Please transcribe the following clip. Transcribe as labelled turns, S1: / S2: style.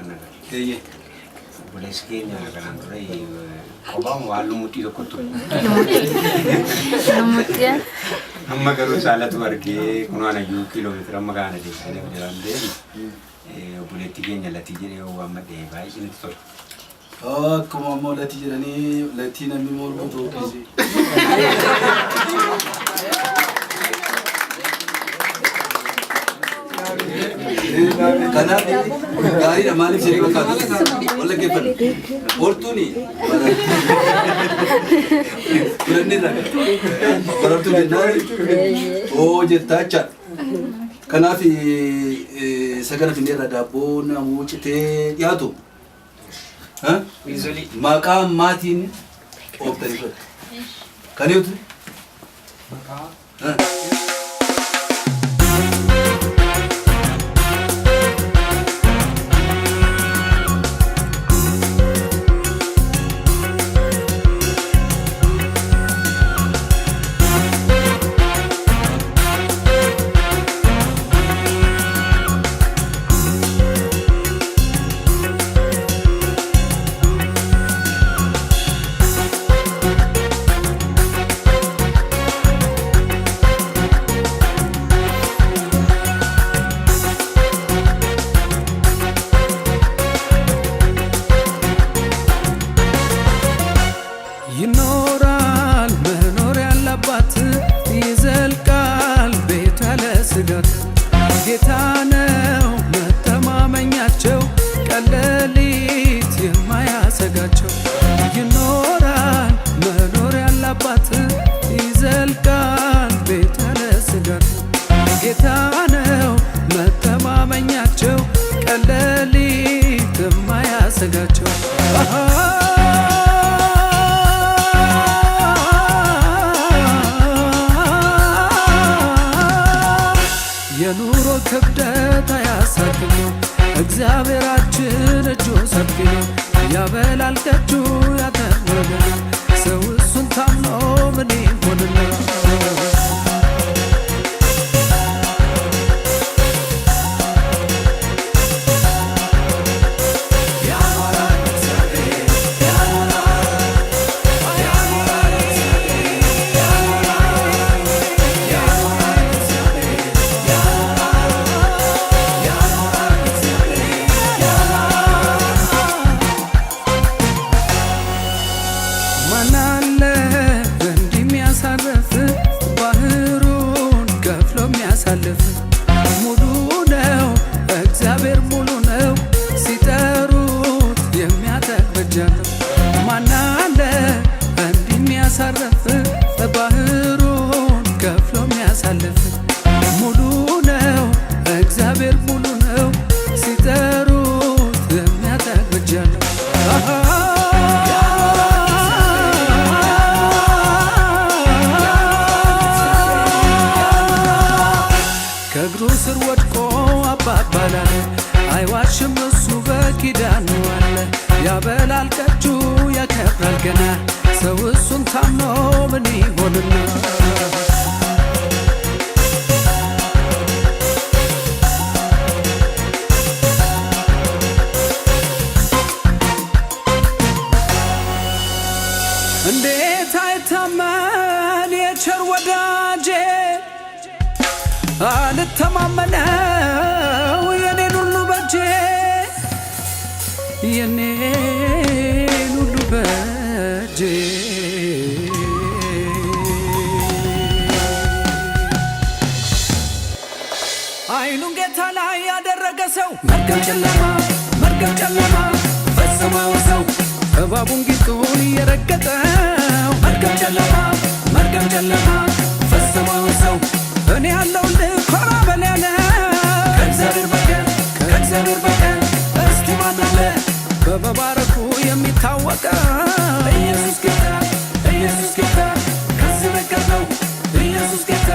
S1: Eeyyee.
S2: Obboleessi keenya kanaan dura kophaan waan lumuutii tokkotu.
S3: Lumuutii.
S2: Amma garuu saalatu argee kunoo anayyuu kiiloomeetira amma gaana deemsanii hojjetan deemu. Obboleetti keenya latii jedhee waan madhee baay'ee isinitti tola.
S1: Akkuma ammoo latii jedhanii latii namni mormuu tookisi. Kanaaf gaariidha maaliif jedhee fakkaatu walla geeffadhu hortuuni filannirra barartuu jennaan oo jettaa jechaadha. Kanaaf sagana finneerra daabboo namuu citee dhiyaatu maqaa maatiin ooftanii fudhate kan eegutu
S4: የኑሮ ክብደት አያሳክም እግዚአብሔራችን እጁ ሰፊ ነው ያበላል ከእጁ ያተርፋል ሰው እሱን ታምኖ ምን ይሆንልህ ሙሉ ነው እግዚአብሔር ሙሉ ነው ሲጠሩት የሚያተበጃለው ማን አለ እንዲህ የሚያሳርፍ ባህሩን ከፍሎ የሚያሳልፍ ሙሉ ነው እግዚአብሔር ሙሉ ነው ሲጠሩት የሚያተበጃለው ከእግሩ ስር ወድቆ አባባላለ አይዋሽም እሱ በኪዳኑ አለ ያበላል ከእጁ ያከብራል ገና ሰው እሱን ታምኖ ምን ይሆንና እንዴት አይታመን የቸር ወዳጄ አልተማመነው የኔን ሁሉ በጄ የኔን ሁሉ በጄ አይኑን ጌታ ላይ ያደረገ ሰው መርገም ጨለማ ፈጸመው ሰው እባቡን ጊንጡን እየረገጠው መርገም ጨለማ ፈጸመው ሰው እኔ ያለውልህ ኮራ በል ያለ ከእግዚአብሔር በቀር እስቲ ማን አለ በመባረኩ የሚታወቀው ኢየሱስ ጌታ ከዚህ በቀር ነው ኢየሱስ ጌታ